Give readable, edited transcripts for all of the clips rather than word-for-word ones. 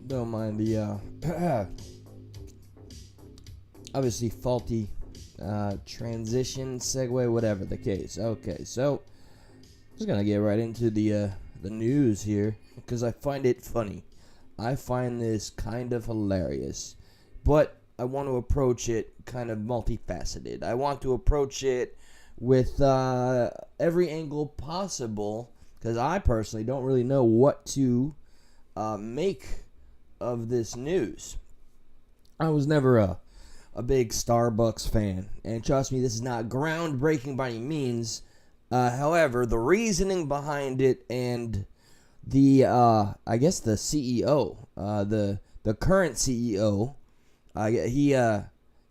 Don't mind the obviously faulty transition, segue, whatever the case. Okay, so just gonna get right into the news here because I find it funny. I find this kind of hilarious, but I want to approach it kind of multifaceted. I want to approach it with every angle possible because I personally don't really know what to make of this news. I was never a big Starbucks fan, and trust me, this is not groundbreaking by any means. However, the reasoning behind it and the I guess the CEO, the current CEO,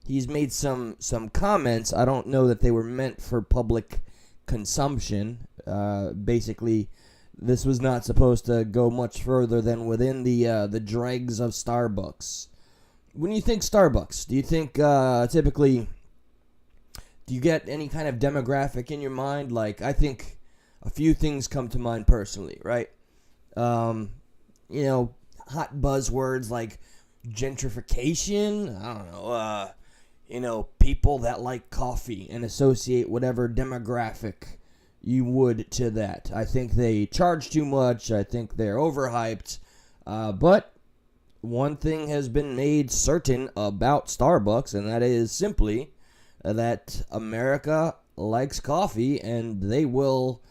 he's made some comments. I don't know that they were meant for public consumption. Basically, this was not supposed to go much further than within the dregs of Starbucks. When you think Starbucks, do you think typically, do you get any kind of demographic in your mind? Like, I think a few things come to mind personally, right? Hot buzzwords like gentrification. I don't know. People that like coffee and associate whatever demographic you would to that. I think they charge too much. I think they're overhyped. But one thing has been made certain about Starbucks, and that is simply that America likes coffee, and they will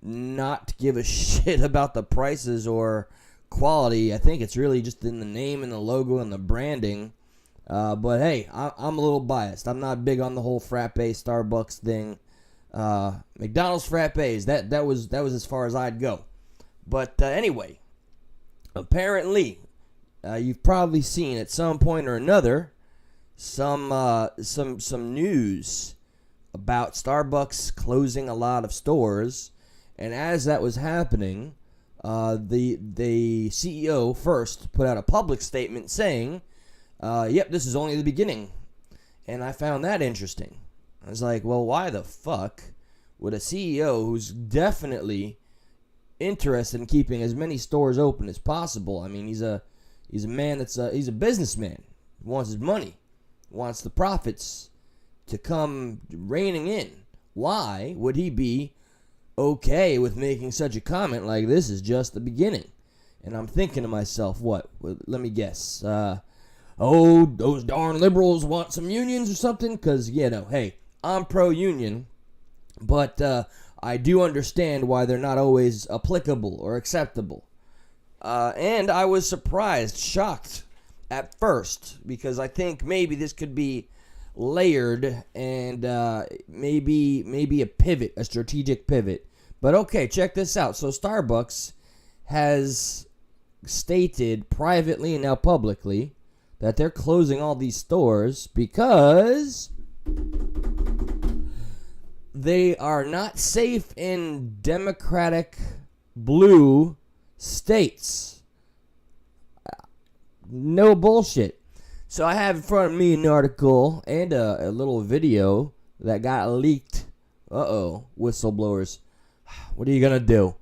not give a shit about the prices or quality. I think it's really just in the name and the logo and the branding. But hey, I'm a little biased. I'm not big on the whole frappe Starbucks thing. McDonald's frappes, that was as far as I'd go. But anyway, apparently, you've probably seen at some point or another some news about Starbucks closing a lot of stores, and as that was happening, the CEO first put out a public statement saying, "Yep, this is only the beginning," and I found that interesting. I was like, well, why the fuck would a CEO who's definitely interested in keeping as many stores open as possible? I mean, he's a man he's a businessman. He wants his money, wants the profits to come raining in. Why would he be okay with making such a comment like this is just the beginning? And I'm thinking to myself, what? Well, let me guess. Those darn liberals want some unions or something? Because, hey, I'm pro-union, but I do understand why they're not always applicable or acceptable. And I was surprised, shocked at first, because I think maybe this could be layered and maybe a pivot, a strategic pivot. But okay, check this out. So Starbucks has stated privately and now publicly that they're closing all these stores because they are not safe in Democratic blue states. No bullshit. So I have in front of me an article and a little video that got leaked. Whistleblowers. What are you gonna do?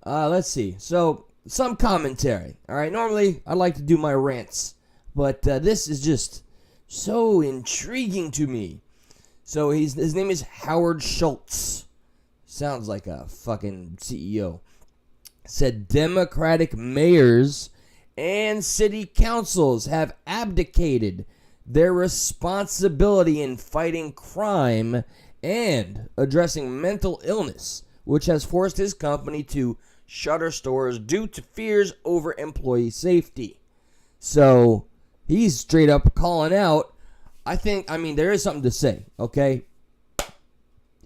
Let's see. So, some commentary. Alright, normally I like to do my rants, but this is just so intriguing to me. So his name is Howard Schultz. Sounds like a fucking CEO. Said Democratic mayors and city councils have abdicated their responsibility in fighting crime and addressing mental illness, which has forced his company to shutter stores due to fears over employee safety. So he's straight up calling out. I mean, there is something to say, okay?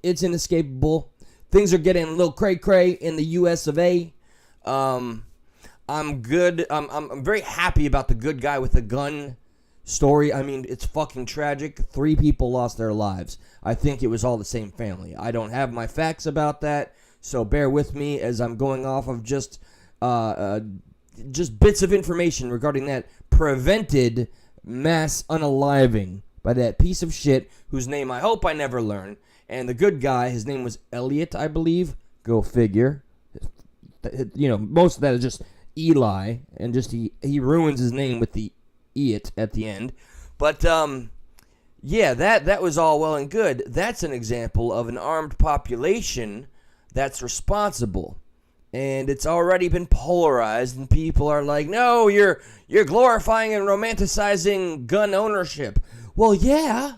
It's inescapable. Things are getting a little cray-cray in the U.S. of A. I'm good. I'm very happy about the good guy with the gun story. I mean, it's fucking tragic. 3 people lost their lives. I think it was all the same family. I don't have my facts about that, so bear with me as I'm going off of just bits of information regarding that prevented mass unaliving by that piece of shit whose name I hope I never learn. And the good guy, his name was Elliot, I believe. Go figure. Most of that is just Eli, and just he ruins his name with the "it" at the end. But yeah, that was all well and good. That's an example of an armed population that's responsible. And it's already been polarized, and people are like, no, you're glorifying and romanticizing gun ownership. Well, yeah,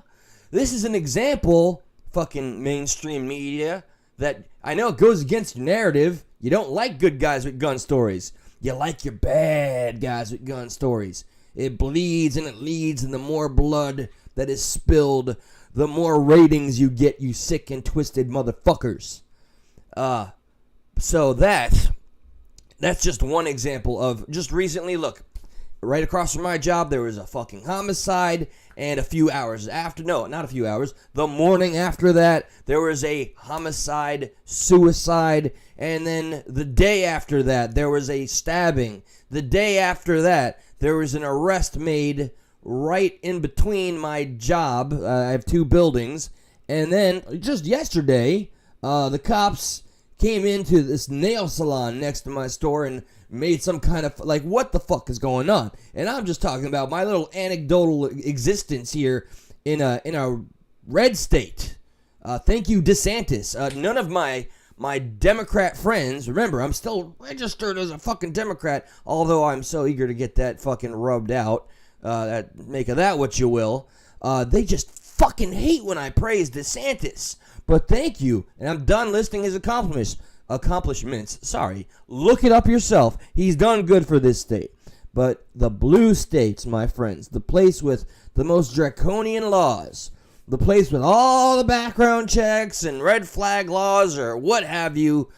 this is an example, fucking mainstream media, that I know it goes against your narrative. You don't like good guys with gun stories. You like your bad guys with gun stories. It bleeds and it leads, and the more blood that is spilled, the more ratings you get, you sick and twisted motherfuckers. So that's just one example of just recently. Look, right across from my job, there was a fucking homicide, and a few hours after, no, not a few hours, the morning after that, there was a homicide, suicide, and then the day after that, there was a stabbing. The day after that, there was an arrest made right in between my job. I have two buildings, and then just yesterday, the cops came into this nail salon next to my store and made some kind of, like, what the fuck is going on? And I'm just talking about my little anecdotal existence here in a red state. Thank you, DeSantis. None of my Democrat friends, remember, I'm still registered as a fucking Democrat, although I'm so eager to get that fucking rubbed out. Make of that what you will. They just fucking hate when I praise DeSantis. But thank you, and I'm done listing his accomplishments. Sorry, look it up yourself. He's done good for this state. But the blue states, my friends, the place with the most draconian laws, the place with all the background checks and red flag laws or what have you,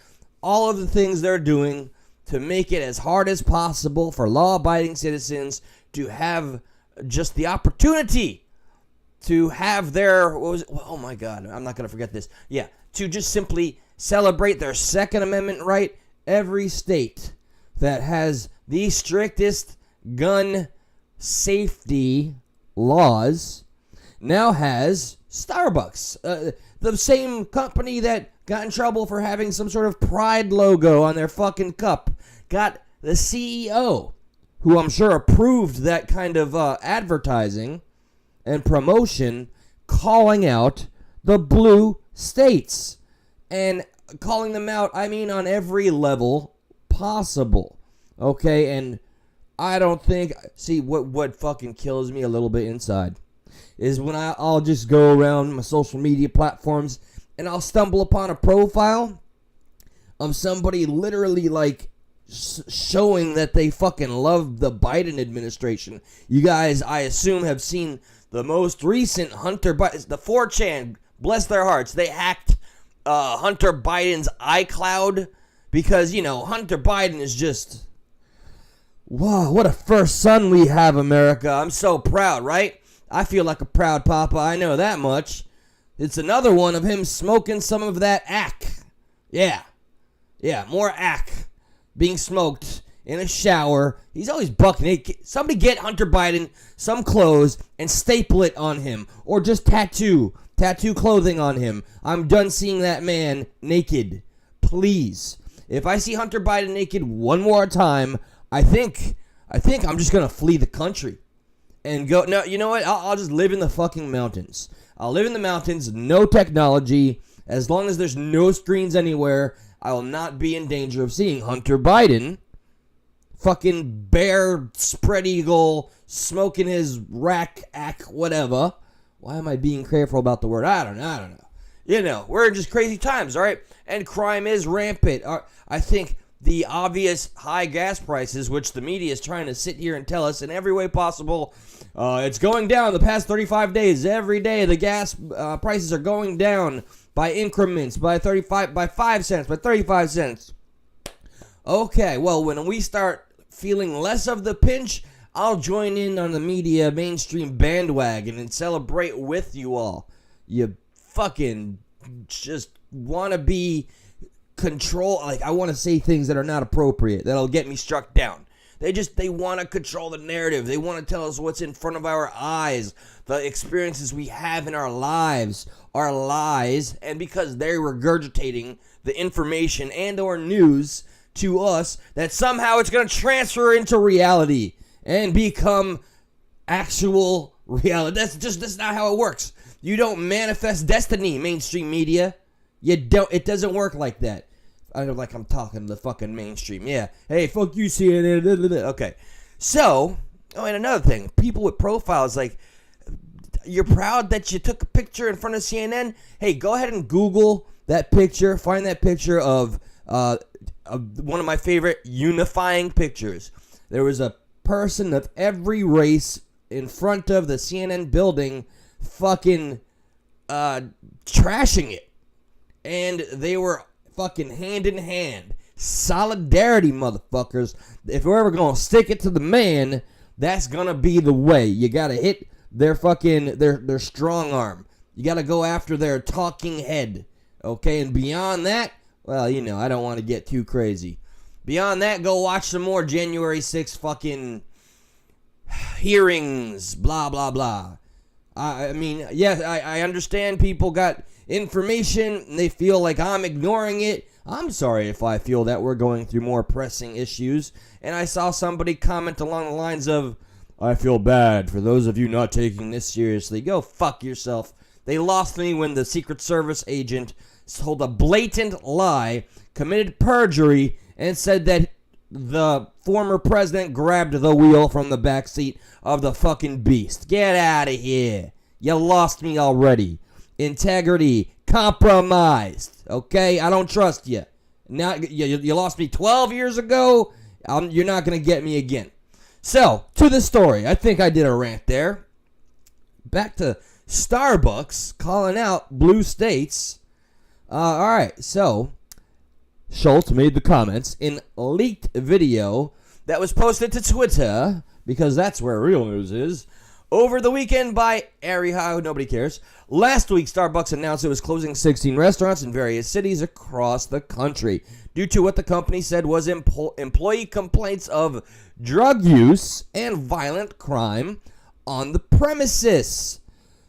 all of the things they're doing to make it as hard as possible for law-abiding citizens to have just the opportunity to have their, oh my God, I'm not going to forget this. Yeah, to just simply celebrate their Second Amendment right. Every state that has the strictest gun safety laws now has Starbucks. The same company that got in trouble for having some sort of pride logo on their fucking cup got the CEO, who I'm sure approved that kind of advertising and promotion, calling out the blue states. And calling them out, I mean, on every level possible. Okay, and I don't think, see, what fucking kills me a little bit inside is when I'll just go around my social media platforms and I'll stumble upon a profile of somebody literally like showing that they fucking love the Biden administration. You guys, I assume, have seen the most recent Hunter Biden, the 4chan, bless their hearts, they hacked Hunter Biden's iCloud because, you know, Hunter Biden is just, wow, what a first son we have, America. I'm so proud, right? I feel like a proud papa, I know that much. It's another one of him smoking some of that ack. Yeah, more ack being smoked in a shower. He's always buck naked. Somebody get Hunter Biden some clothes and staple it on him. Or just tattoo clothing on him. I'm done seeing that man naked. Please. If I see Hunter Biden naked one more time, I think I'm just going to flee the country. And go, no, you know what? I'll just live in the fucking mountains. I'll live in the mountains, no technology. As long as there's no screens anywhere, I will not be in danger of seeing Hunter Biden, fucking bear, spread eagle, smoking his rack, whatever. Why am I being careful about the word? I don't know. You know, we're in just crazy times, all right? And crime is rampant. I think the obvious high gas prices, which the media is trying to sit here and tell us in every way possible, it's going down the past 35 days. Every day the gas prices are going down by increments, by 5 cents, by 35 cents. Okay, well, when we start feeling less of the pinch, I'll join in on the media mainstream bandwagon and celebrate with you all. You fucking just want to be control, like I want to say things that are not appropriate, that'll get me struck down. They want to control the narrative. They want to tell us what's in front of our eyes, the experiences we have in our lives, our lies, and because they're regurgitating the information and or news to us that somehow it's going to transfer into reality and become actual reality. That's not how it works. You don't manifest destiny, mainstream media. You don't. It doesn't work like that. I know, like I'm talking to the fucking mainstream. Yeah. Hey, fuck you, CNN. Okay. So, and another thing, people with profiles, like, you're proud that you took a picture in front of CNN? Hey, go ahead and Google that picture. Find that picture of one of my favorite unifying pictures. There was a person of every race in front of the CNN building fucking trashing it. And they were fucking hand in hand. Solidarity, motherfuckers. If we're ever going to stick it to the man, that's going to be the way. You got to hit their fucking, their strong arm. You got to go after their talking head. Okay, and beyond that, well, you know, I don't want to get too crazy. Beyond that, go watch some more January 6th fucking hearings, blah, blah, blah. I mean, yes, I understand people got information and they feel like I'm ignoring it. I'm sorry if I feel that we're going through more pressing issues. And I saw somebody comment along the lines of, I feel bad for those of you not taking this seriously. Go fuck yourself. They lost me when the Secret Service agent told a blatant lie, committed perjury, and said that the former president grabbed the wheel from the backseat of the fucking beast. Get out of here. You lost me already. Integrity compromised. Okay? I don't trust you. Now, you lost me 12 years ago. You're not going to get me again. So, to the story. I think I did a rant there. Back to Starbucks calling out blue states. Alright, so Schultz made the comments in a leaked video that was posted to Twitter, because that's where real news is, over the weekend by Ariha, nobody cares. Last week, Starbucks announced it was closing 16 restaurants in various cities across the country due to what the company said was employee complaints of drug use and violent crime on the premises.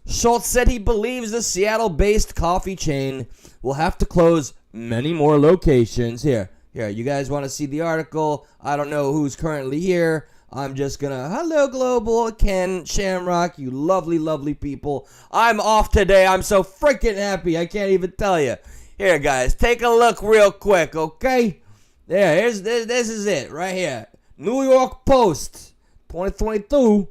Schultz said he believes the Seattle-based coffee chain will have to close many more locations. Here, you guys want to see the article? I don't know who's currently here. I'm just gonna, hello Global, Ken, Shamrock, you lovely, lovely people. I'm off today. I'm so freaking happy. I can't even tell you. Here, guys, take a look real quick, okay? There, this is it right here. New York Post, 2022.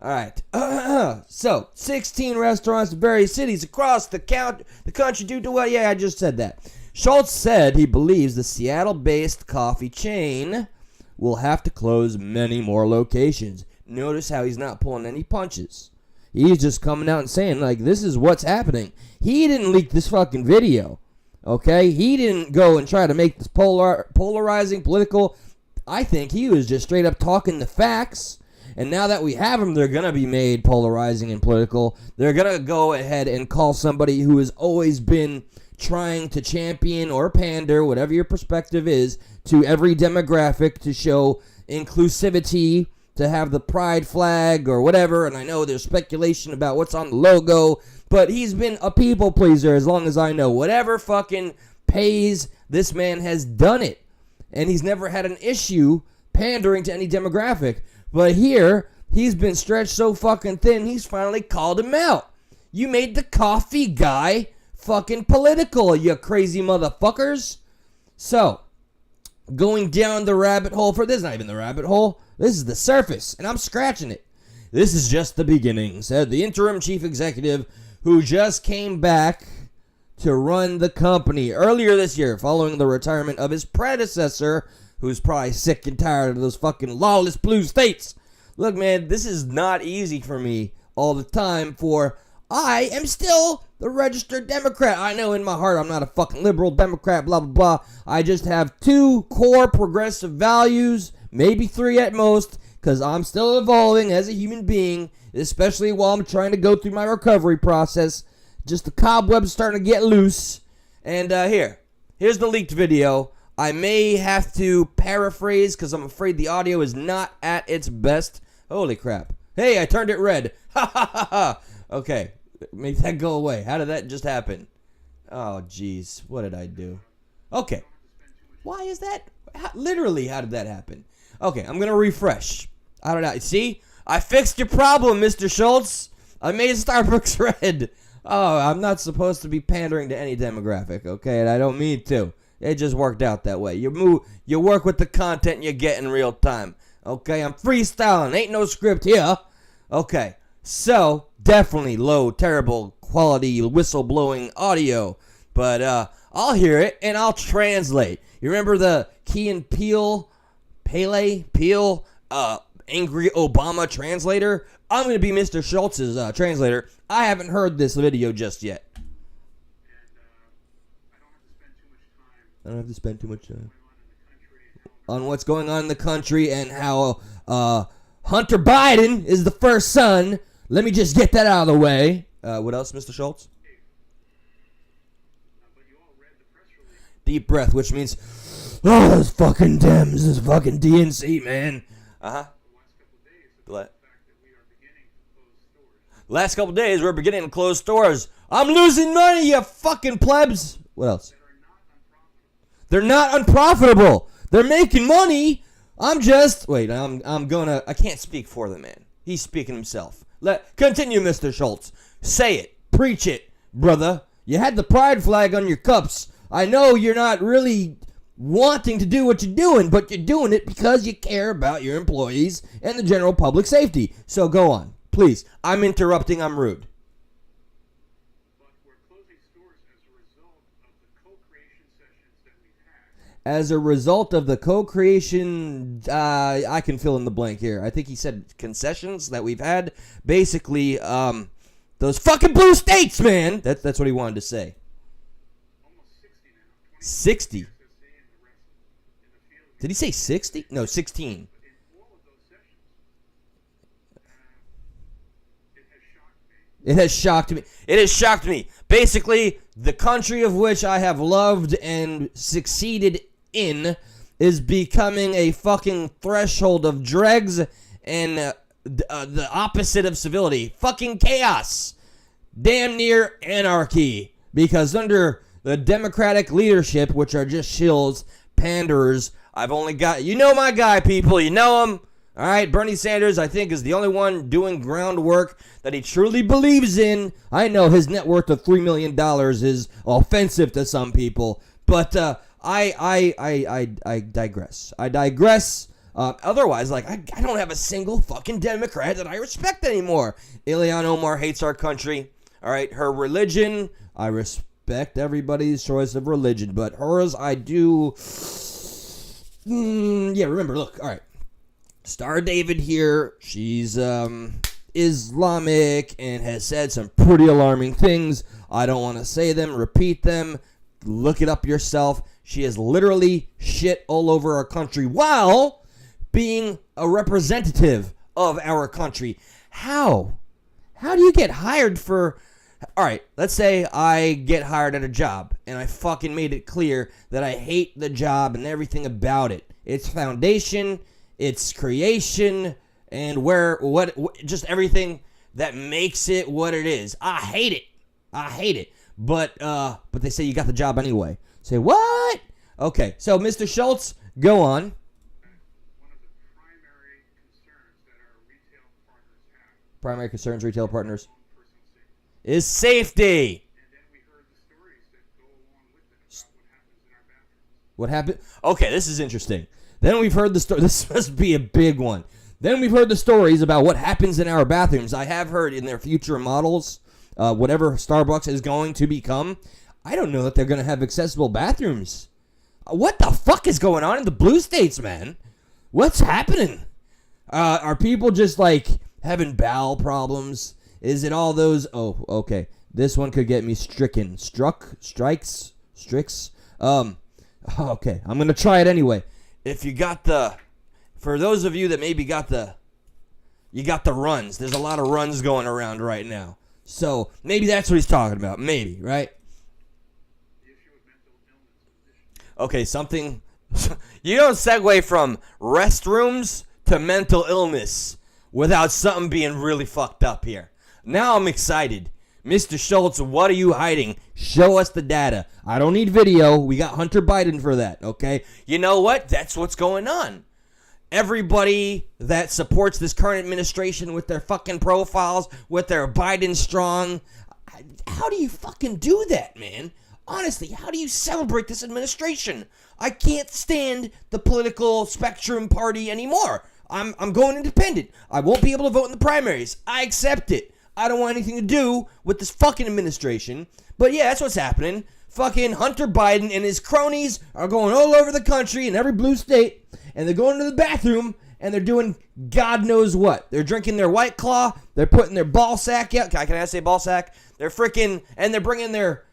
All right. So, 16 restaurants in various cities across the country due to what? Yeah, I just said that. Schultz said he believes the Seattle-based coffee chain will have to close many more locations. Notice how he's not pulling any punches. He's just coming out and saying, like, this is what's happening. He didn't leak this fucking video, okay? He didn't go and try to make this polarizing, political. I think he was just straight up talking the facts. And now that we have them, they're going to be made polarizing and political. They're going to go ahead and call somebody who has always been trying to champion or pander, whatever your perspective is, to every demographic to show inclusivity, to have the pride flag or whatever. And I know there's speculation about what's on the logo, but he's been a people pleaser as long as I know. Whatever fucking pays, this man has done it. And he's never had an issue pandering to any demographic. But here, he's been stretched so fucking thin, he's finally called him out. You made the coffee guy fucking political, you crazy motherfuckers. So, going down the rabbit hole for this, not even the rabbit hole, this is the surface, and I'm scratching it. This is just the beginning, said the interim chief executive who just came back to run the company earlier this year following the retirement of his predecessor, who's probably sick and tired of those fucking lawless blue states. Look, man, this is not easy for me all the time, for I am still the registered Democrat. I know in my heart I'm not a fucking liberal Democrat, blah, blah, blah. I just have 2 core progressive values, maybe 3 at most, because I'm still evolving as a human being, especially while I'm trying to go through my recovery process. Just the cobwebs starting to get loose. And here's the leaked video. I may have to paraphrase because I'm afraid the audio is not at its best. Holy crap. Hey, I turned it red. Ha ha ha ha. Okay, make that go away. How did that just happen? Oh, jeez. What did I do? Okay. Why is that? Literally, how did that happen? Okay, I'm gonna refresh. I don't know. See, I fixed your problem, Mr. Schultz. I made Starbucks red. Oh, I'm not supposed to be pandering to any demographic, okay? And I don't mean to. It just worked out that way. You work with the content you get in real time. Okay, I'm freestyling. Ain't no script here. Okay, so definitely low, terrible quality whistleblowing audio. But I'll hear it and I'll translate. You remember the Key and Peele, angry Obama translator? I'm going to be Mr. Schultz's translator. I haven't heard this video just yet. I don't have to spend too much time on what's going on in the country and how Hunter Biden is the first son. Let me just get that out of the way. What else, Mr. Schultz? Deep breath, which means, oh, those fucking Dems, this fucking DNC, man. Last couple days, we're beginning to close stores. I'm losing money, you fucking plebs. What else? They're not unprofitable. They're making money. I can't speak for the man. He's speaking himself. Continue, Mr. Schultz. Say it. Preach it, brother. You had the pride flag on your cups. I know you're not really wanting to do what you're doing, but you're doing it because you care about your employees and the general public safety. So go on. Please. I'm interrupting. I'm rude. But we're closing stores as a result of the co-creation sessions that we've had. As a result of the co-creation, I can fill in the blank here. I think he said concessions that we've had. Basically, those fucking blue states, man. That's what he wanted to say. Almost 60 now. 60? Did he say 60? No, 16. But in all of those sessions, it has shocked me. It has shocked me. Basically, the country of which I have loved and succeeded in is becoming a fucking threshold of dregs and the opposite of civility. Fucking chaos. Damn near anarchy. Because under the Democratic leadership, which are just shills, panderers, I've only got... You know my guy, people. You know him. All right, Bernie Sanders, I think, is the only one doing groundwork that he truly believes in. I know his net worth of $3 million is offensive to some people, but I digress. Otherwise, I don't have a single fucking Democrat that I respect anymore. Ilhan Omar hates our country. All right, her religion, I respect everybody's choice of religion, but hers, I do... remember, look, all right. Star David here, she's Islamic and has said some pretty alarming things. I don't want to say them, repeat them. Look it up yourself. She has literally shit all over our country while being a representative of our country. How? How do you get hired for... All right, let's say I get hired at a job and I fucking made it clear that I hate the job and everything about it. Its foundation, its creation, and what just everything that makes it what it is. I hate it. But they say you got the job anyway. Say what? Okay, so Mr. Schultz, go on. One of the primary concerns that our retail partners have. Primary concerns, retail partners. Personal safety. Is safety. And then we heard the stories that go along with it about what happens in our bathrooms. What happened? Okay, this is interesting. Then we've heard the story. This must be a big one. Then we've heard the stories about what happens in our bathrooms. I have heard in their future models, whatever Starbucks is going to become, I don't know that they're going to have accessible bathrooms. What the fuck is going on in the blue states, man? What's happening? Are people just having bowel problems? Is it all those? Oh, okay. This one could get me stricken. Strikes? Okay. I'm going to try it anyway. If you got for those of you that maybe you got the runs. There's a lot of runs going around right now. So maybe that's what he's talking about. Maybe, right? The issue of mental illness. Okay, something. You don't segue from restrooms to mental illness without something being really fucked up here. Now I'm excited Mr. Schultz, what are you hiding? Show us the data. I don't need video. We got Hunter Biden for that, okay? You know what? That's what's going on. Everybody that supports this current administration with their fucking profiles, with their Biden strong, how do you fucking do that, man? Honestly, how do you celebrate this administration? I can't stand the political spectrum party anymore. I'm going independent. I won't be able to vote in the primaries. I accept it. I don't want anything to do with this fucking administration. But yeah, that's what's happening. Fucking Hunter Biden and his cronies are going all over the country in every blue state, and they're going to the bathroom and they're doing God knows what. They're drinking their White Claw. They're putting their ball sack out. Can I say ball sack? They're freaking, and they're bringing their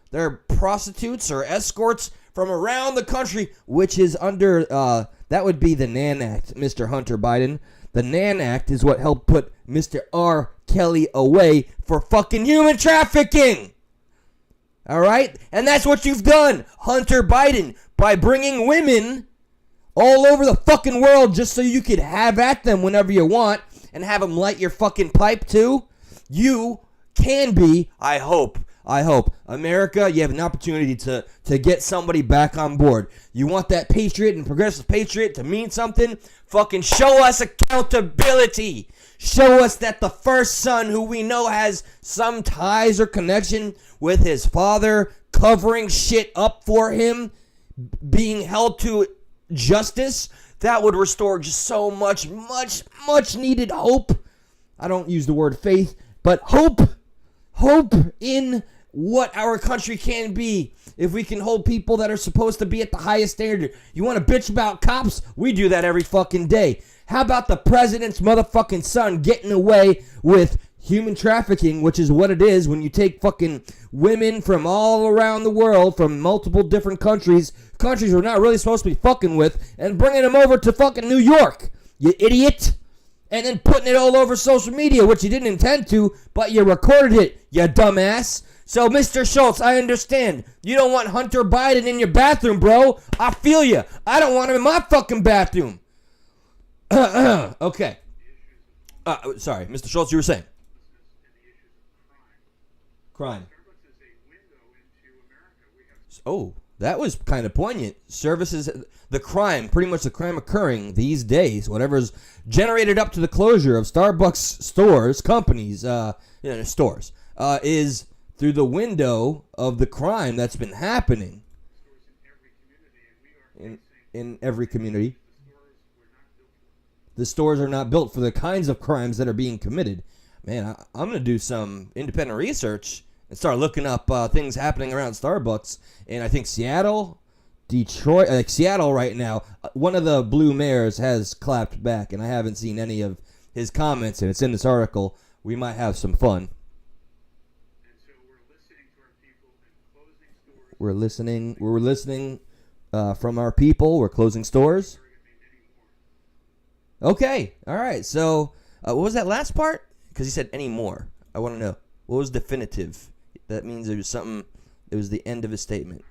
prostitutes or escorts from around the country, which is under, that would be the Nan Act, Mr. Hunter Biden. The Nan Act is what helped put Mr. R. Kelly away for fucking human trafficking. All right? And that's what you've done, Hunter Biden, by bringing women all over the fucking world just so you could have at them whenever you want and have them light your fucking pipe too. You can be, I hope, America, you have an opportunity to get somebody back on board. You want that patriot and progressive patriot to mean something? Fucking show us accountability. Show us that the first son, who we know has some ties or connection with his father, covering shit up for him, being held to justice, that would restore just so much needed hope. I don't use the word faith, but hope in what our country can be if we can hold people that are supposed to be at the highest standard. You want to bitch about cops? We do that every fucking day. How about the president's motherfucking son getting away with human trafficking, which is what it is when you take fucking women from all around the world, from multiple different countries we're not really supposed to be fucking with, and bringing them over to fucking New York, you idiot. And then putting it all over social media, which you didn't intend to, but you recorded it, you dumbass. So, Mr. Schultz, I understand. You don't want Hunter Biden in your bathroom, bro. I feel you. I don't want him in my fucking bathroom. Okay. Sorry, Mr. Schultz, you were saying? Crime. Oh, that was kind of poignant. Services, the crime, pretty much the crime occurring these days, whatever's generated up to the closure of Starbucks stores, companies, stores, is through the window of the crime that's been happening in every community. The stores are not built for the kinds of crimes that are being committed. Man, I'm going to do some independent research and start looking up things happening around Starbucks. And I think Seattle, Detroit, like Seattle right now, one of the blue mayors has clapped back, and I haven't seen any of his comments, and it's in this article. We might have some fun. And so we're listening to our people and closing stores. We're listening from our people. We're closing stores. Okay, all right. So what was that last part? Because he said any more. I want to know. What was definitive? That means it was something. It was the end of his statement.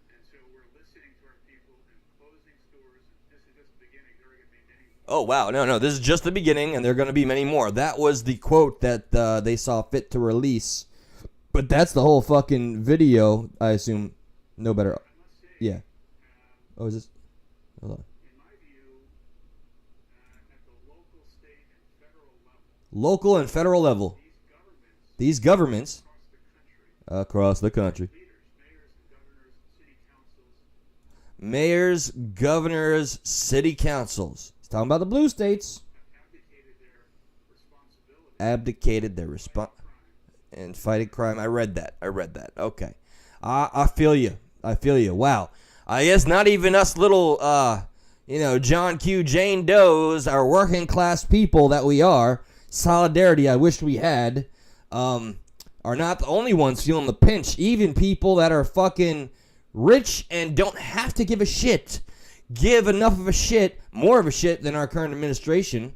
And so we're listening to our people and closing stores. This is just the beginning. There are going to be many more. Oh, wow. No. This is just the beginning, and there are going to be many more. That was the quote that they saw fit to release. But that's the whole fucking video, I assume. No better. I must say, Yeah. Oh, is this? Hold on. in my view, at the local, state, and federal level, Local and federal level. These governments across the country. Mayors, governors, city councils. He's talking about the blue states. Abdicated their response and fighting crime. I read that. Okay. I feel you. Wow. I guess not even us little, John Q. Jane Does, our working class people that we are. Solidarity I wish we had. Are not the only ones feeling the pinch. Even people that are fucking rich and don't have to give a shit give enough of a shit, more of a shit than our current administration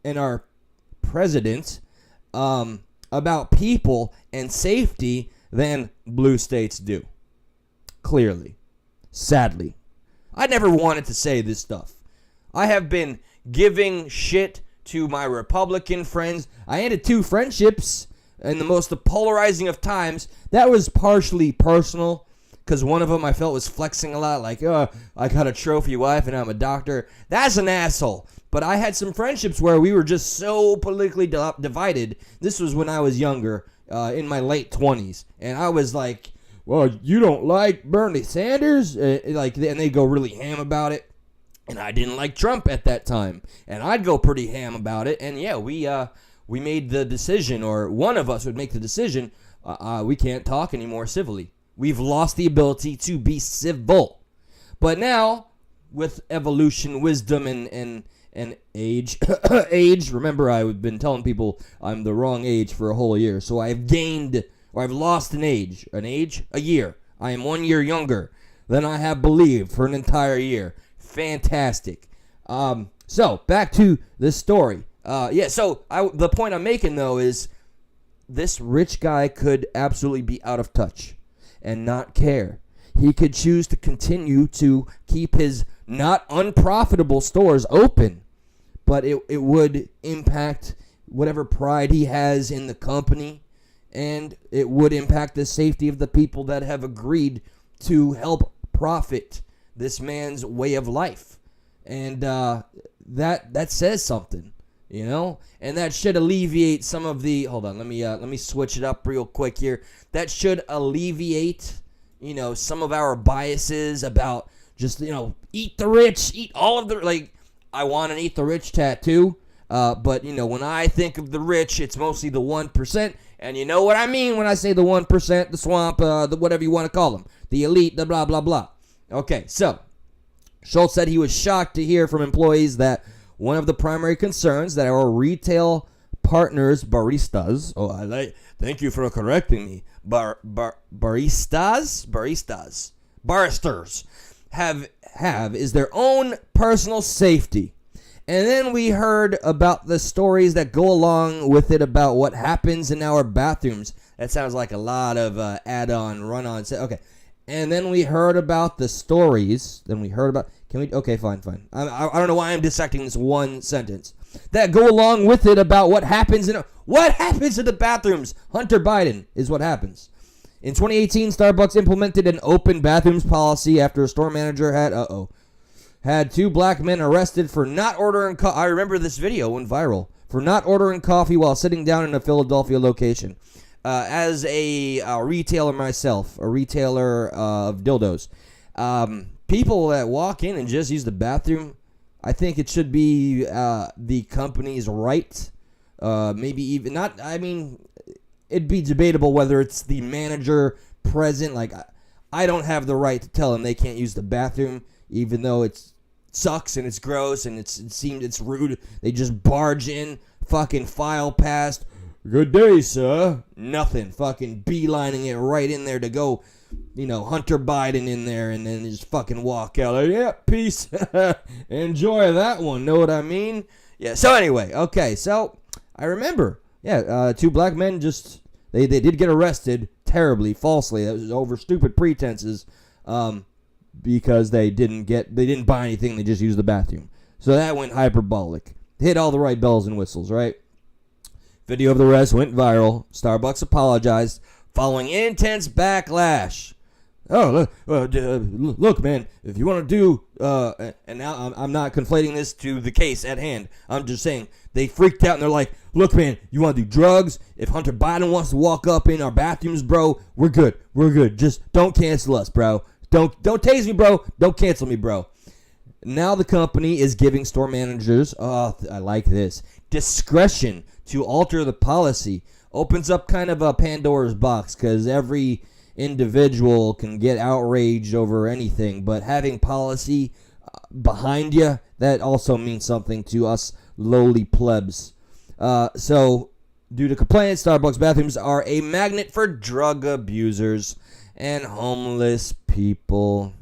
and our president about people and safety than blue states do. Clearly. Sadly. I never wanted to say this stuff. I have been giving shit to my Republican friends. I ended 2 friendships in the most polarizing of times. That was partially personal, because one of them I felt was flexing a lot, like, oh, I got a trophy wife and I'm a doctor. That's an asshole. But I had some friendships where we were just so politically divided. This was when I was younger, in my late 20s. And I was like, well, you don't like Bernie Sanders? And they go really ham about it. And I didn't like Trump at that time. And I'd go pretty ham about it. And yeah, we made the decision, or one of us would make the decision, we can't talk anymore civilly. We've lost the ability to be civil. But now, with evolution, wisdom, and age, remember I've been telling people I'm the wrong age for a whole year. So I've gained, or I've lost an age, a year. I am 1 year younger than I have believed for an entire year. Fantastic. So back to this story. The point I'm making, though, is this rich guy could absolutely be out of touch and not care. He could choose to continue to keep his not unprofitable stores open, but it would impact whatever pride he has in the company, and it would impact the safety of the people that have agreed to help profit this man's way of life. And that says something. You know, and that should alleviate some of the. Hold on, let me switch it up real quick here. That should alleviate, some of our biases about just, eat the rich, eat all of the, like, I want an eat the rich tattoo, but when I think of the rich, it's mostly the 1%, and you know what I mean when I say the 1%, the swamp, the whatever you want to call them, the elite, the blah blah blah. Okay, so Schultz said he was shocked to hear from employees that one of the primary concerns that our retail partners, baristas, thank you for correcting me, baristers have is their own personal safety. And then we heard about the stories that go along with it about what happens in our bathrooms. That sounds like a lot of add-on, run-on. Okay. And then we heard about the stories. Okay, fine. I don't know why I'm dissecting this one sentence. That go along with it about what happens in the bathrooms. Hunter Biden is what happens. In 2018, Starbucks implemented an open bathrooms policy after a store manager had two black men arrested for not ordering coffee. I remember this video went viral for not ordering coffee while sitting down in a Philadelphia location. As a retailer myself, a retailer of dildos, people that walk in and just use the bathroom, I think it should be the company's right. Maybe even not. I mean, it'd be debatable whether it's the manager present. Like, I don't have the right to tell them they can't use the bathroom, even though it sucks and it's gross and it's rude. They just barge in, fucking file past. Good day, sir. Nothing. Fucking beelining it right in there to go, Hunter Biden in there, and then just fucking walk out. Like, yeah, peace. Enjoy that one. Know what I mean? Yeah. So anyway, okay. So I remember, two black men just they did get arrested terribly, falsely. That was over stupid pretenses, because they didn't buy anything. They just used the bathroom. So that went hyperbolic. Hit all the right bells and whistles, right? Video of the arrest went viral. Starbucks apologized following intense backlash. Oh, look, man, if you want to do, and now I'm not conflating this to the case at hand. I'm just saying they freaked out and they're like, look, man, you want to do drugs? If Hunter Biden wants to walk up in our bathrooms, bro, we're good. Just don't cancel us, bro. Don't tase me, bro. Don't cancel me, bro. Now the company is giving store managers, I like this, discretion to alter the policy. Opens up kind of a Pandora's box, because every individual can get outraged over anything, but having policy behind you, that also means something to us lowly plebs. So, due to complaints, Starbucks bathrooms are a magnet for drug abusers and homeless people.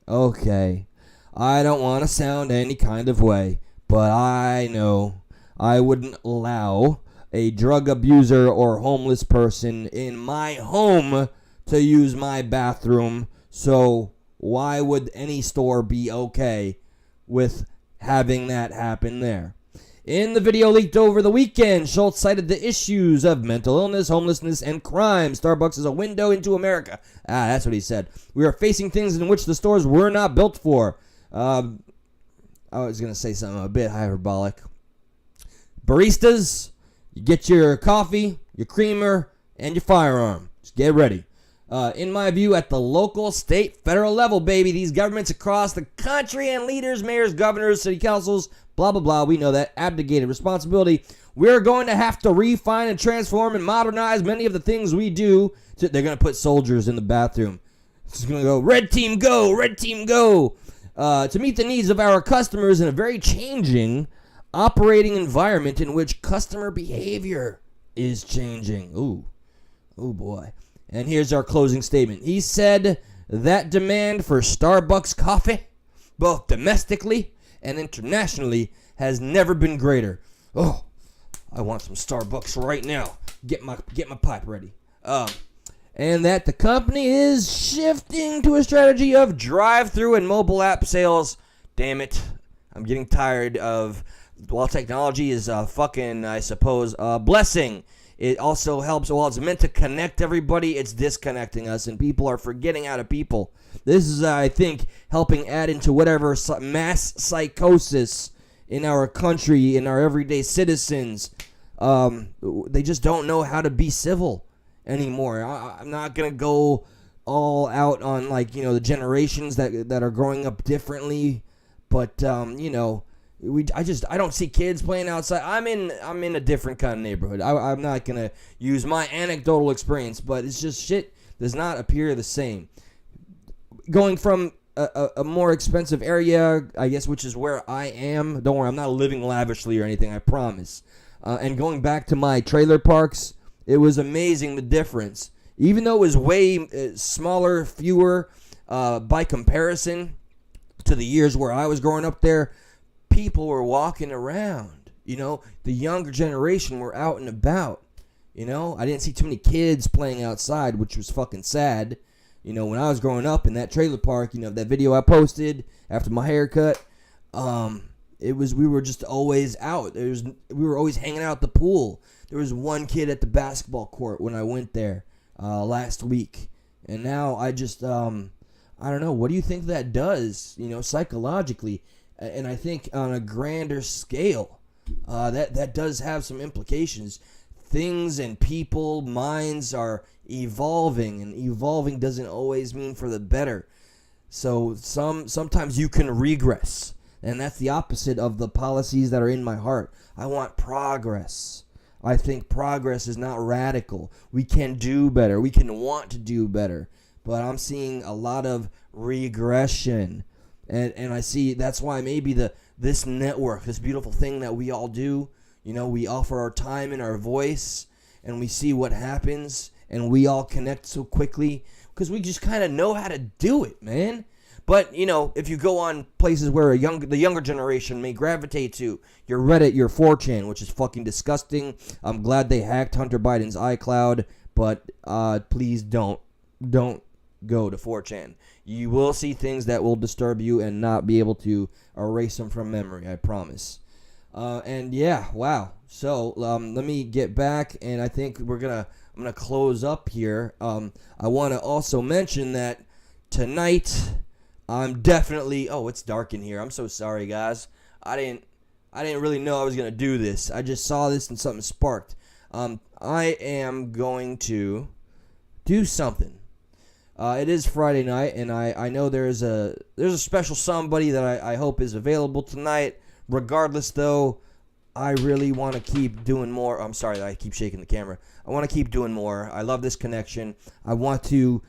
Okay, I don't want to sound any kind of way, but I know I wouldn't allow a drug abuser or homeless person in my home to use my bathroom. So why would any store be okay with having that happen there? In the video leaked over the weekend, Schultz cited the issues of mental illness, homelessness, and crime. Starbucks is a window into America. That's what he said. We are facing things in which the stores were not built for. I was going to say something a bit hyperbolic. Baristas, you get your coffee, your creamer, and your firearm. Just get ready. In my view, at the local, state, federal level, baby, these governments across the country and leaders, mayors, governors, city councils, blah, blah, blah, we know that, abdicated responsibility. We're going to have to refine and transform and modernize many of the things we do. They're going to put soldiers in the bathroom. It's going to go, red team, go, red team, go. To meet the needs of our customers in a very changing operating environment in which customer behavior is changing. Ooh, boy. And here's our closing statement. He said that demand for Starbucks coffee, both domestically and internationally, has never been greater. Oh, I want some Starbucks right now. Get my pipe ready. And that the company is shifting to a strategy of drive-through and mobile app sales. Damn it. I'm getting tired of, while technology is fucking, I suppose, a blessing, it also helps, while it's meant to connect everybody, it's disconnecting us, and people are forgetting how to people. This is, I think, helping add into whatever mass psychosis in our country, in our everyday citizens. They just don't know how to be civil anymore. I'm not going to go all out on, like, you know, the generations that are growing up differently, but, you know, I don't see kids playing outside. I'm in a different kind of neighborhood. I'm not going to use my anecdotal experience, but it's just shit does not appear the same. Going from a more expensive area, I guess, which is where I am. Don't worry, I'm not living lavishly or anything, I promise. And going back to my trailer parks, it was amazing the difference. Even though it was way smaller, fewer by comparison to the years where I was growing up there, people were walking around. You know, the younger generation were out and about. You know, I didn't see too many kids playing outside, which was fucking sad. You know, when I was growing up in that trailer park, you know, that video I posted after my haircut, we were just always out. We were always hanging out at the pool. There was one kid at the basketball court when I went there last week. And now I just, I don't know. What do you think that does, you know, psychologically? And I think on a grander scale, that does have some implications. Things and people, minds are evolving, and evolving doesn't always mean for the better. So sometimes you can regress, and that's the opposite of the policies that are in my heart. I want progress. I think progress is not radical. We can do better. We can want to do better. But I'm seeing a lot of regression. And I see that's why maybe this network, this beautiful thing that we all do, you know, we offer our time and our voice, and we see what happens, and we all connect so quickly because we just kind of know how to do it, man. But, you know, if you go on places where the younger generation may gravitate to, your Reddit, your 4chan, which is fucking disgusting. I'm glad they hacked Hunter Biden's iCloud, but please don't go to 4chan. You will see things that will disturb you and not be able to erase them from memory, I promise. And yeah, wow. So let me get back, and I think I'm gonna close up here. I want to also mention that tonight I'm definitely. Oh, it's dark in here. I'm so sorry, guys. I didn't really know I was gonna do this. I just saw this and something sparked. I am going to do something. It is Friday night, and I know there's a special somebody that I hope is available tonight. Regardless, though, I really want to keep doing more. I'm sorry that I keep shaking the camera. I want to keep doing more. I love this connection. I want to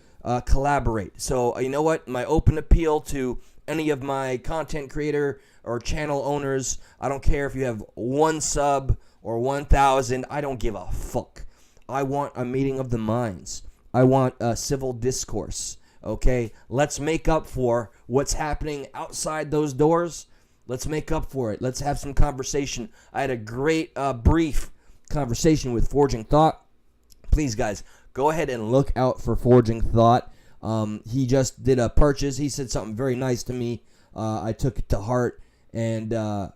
collaborate. So, you know what? My open appeal to any of my content creator or channel owners, I don't care if you have 1 sub or 1,000. I don't give a fuck. I want a meeting of the minds. I want a civil discourse. Okay? Let's make up for what's happening outside those doors. Let's make up for it. Let's have some conversation. I had a great brief conversation with Forging Thought. Please, guys, go ahead and look out for Forging Thought. He just did a purchase. He said something very nice to me. I took it to heart, And I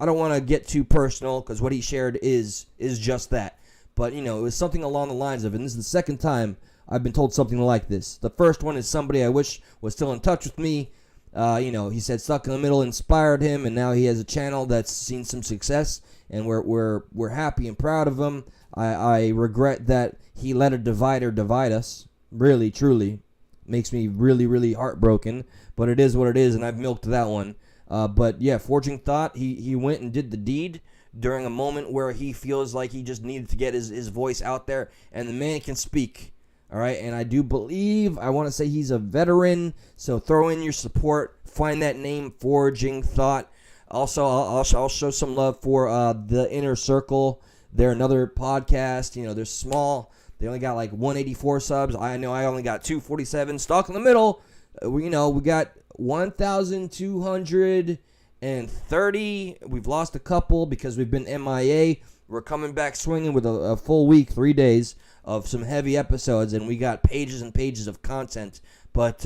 don't want to get too personal because what he shared is just that. But, it was something along the lines of, and this is the second time I've been told something like this. The first one is somebody I wish was still in touch with me. He said Stuck in the Middle inspired him, and now he has a channel that's seen some success, and we're happy and proud of him. I regret that he let a divider divide us. Really, truly. Makes me really, really heartbroken. But it is what it is, and I've milked that one. But yeah, Forging Thought, he went and did the deed during a moment where he feels like he just needed to get his voice out there, and the man can speak. All right, and I do believe, I want to say he's a veteran, so throw in your support. Find that name, Forging Thought. Also, I'll show some love for The Inner Circle. They're another podcast. They're small. They only got like 184 subs. I know I only got 247. Stuck in the Middle. We got 1,230. We've lost a couple because we've been MIA. We're coming back swinging with a full week, 3 days of some heavy episodes, and we got pages and pages of content. But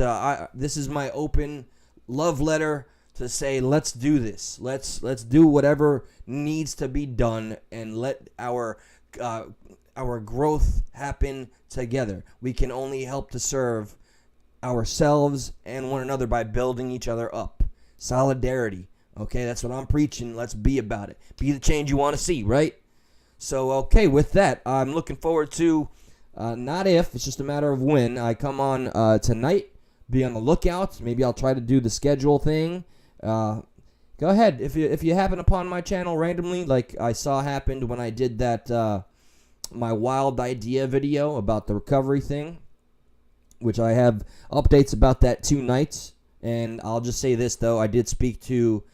this is my open love letter to say, let's do this. Let's do whatever needs to be done, and let our growth happen together. We can only help to serve ourselves and one another by building each other up. Solidarity. Okay, that's what I'm preaching. Let's be about it. Be the change you want to see, right? So, okay, with that, I'm looking forward to, not if, it's just a matter of when, I come on tonight. Be on the lookout. Maybe I'll try to do the schedule thing. Go ahead. If you happen upon my channel randomly, like I saw happened when I did that, my wild idea video about the recovery thing, which I have updates about that tonight. And I'll just say this, though. I did speak to...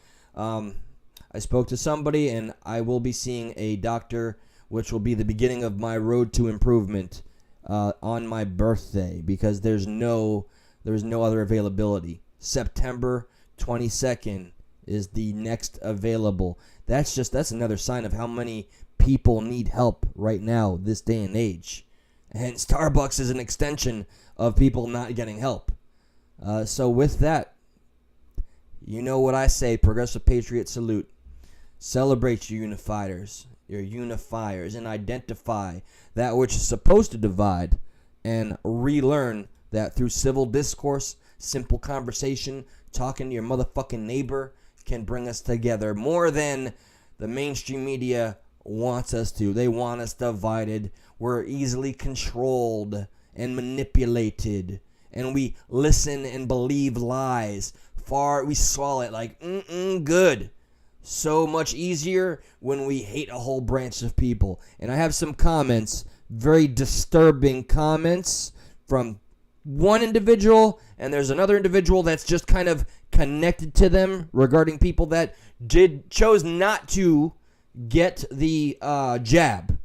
I spoke to somebody, and I will be seeing a doctor, which will be the beginning of my road to improvement on my birthday, because there's no other availability. September 22nd is the next available. That's another sign of how many people need help right now, this day and age. And Starbucks is an extension of people not getting help. So with that, you know what I say, Progressive Patriot salute. Celebrate your unifiers, and identify that which is supposed to divide, and relearn that through civil discourse, simple conversation, talking to your motherfucking neighbor can bring us together more than the mainstream media wants us to. They want us divided. We're easily controlled and manipulated, and we listen and believe lies. We swallow it like, good. So much easier when we hate a whole branch of people. And I have some comments, very disturbing comments from one individual, and there's another individual that's just kind of connected to them regarding people that chose not to get the jab.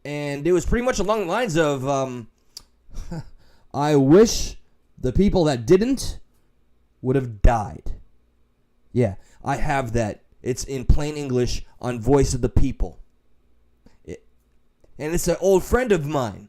And it was pretty much along the lines of, I wish the people that didn't would have died. Yeah, I have that. It's in plain English on Voice of the People. And it's an old friend of mine.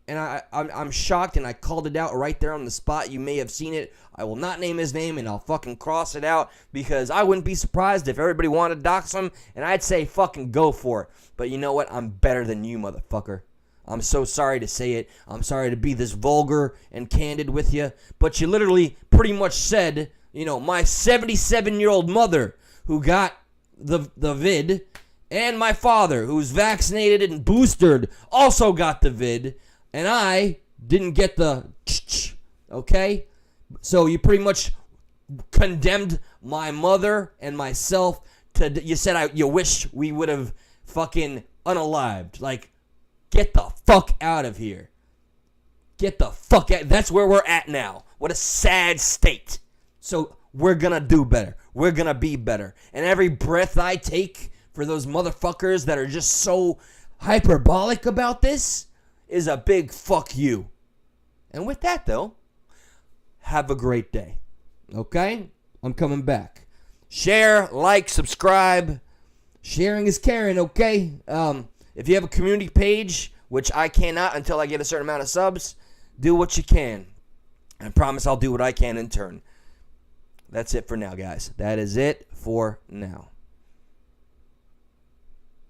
And I'm shocked, and I called it out right there on the spot. You may have seen it. I will not name his name, and I'll fucking cross it out, because I wouldn't be surprised if everybody wanted to dox him, and I'd say fucking go for it. But you know what? I'm better than you, motherfucker. I'm so sorry to say it. I'm sorry to be this vulgar and candid with you, but you literally pretty much said, my 77-year-old mother who got the vid, and my father who's vaccinated and boosted also got the vid, and I didn't get the okay? So you pretty much condemned my mother and myself to, you said you wish we would have fucking unalived. Like, get the fuck out of here. Get the fuck out. That's where we're at now. What a sad state. So we're going to do better. We're going to be better. And every breath I take for those motherfuckers that are just so hyperbolic about this is a big fuck you. And with that, though, have a great day. Okay? I'm coming back. Share, like, subscribe. Sharing is caring, okay? If you have a community page, which I cannot until I get a certain amount of subs, do what you can. I promise I'll do what I can in turn. That's it for now, guys. That is it for now.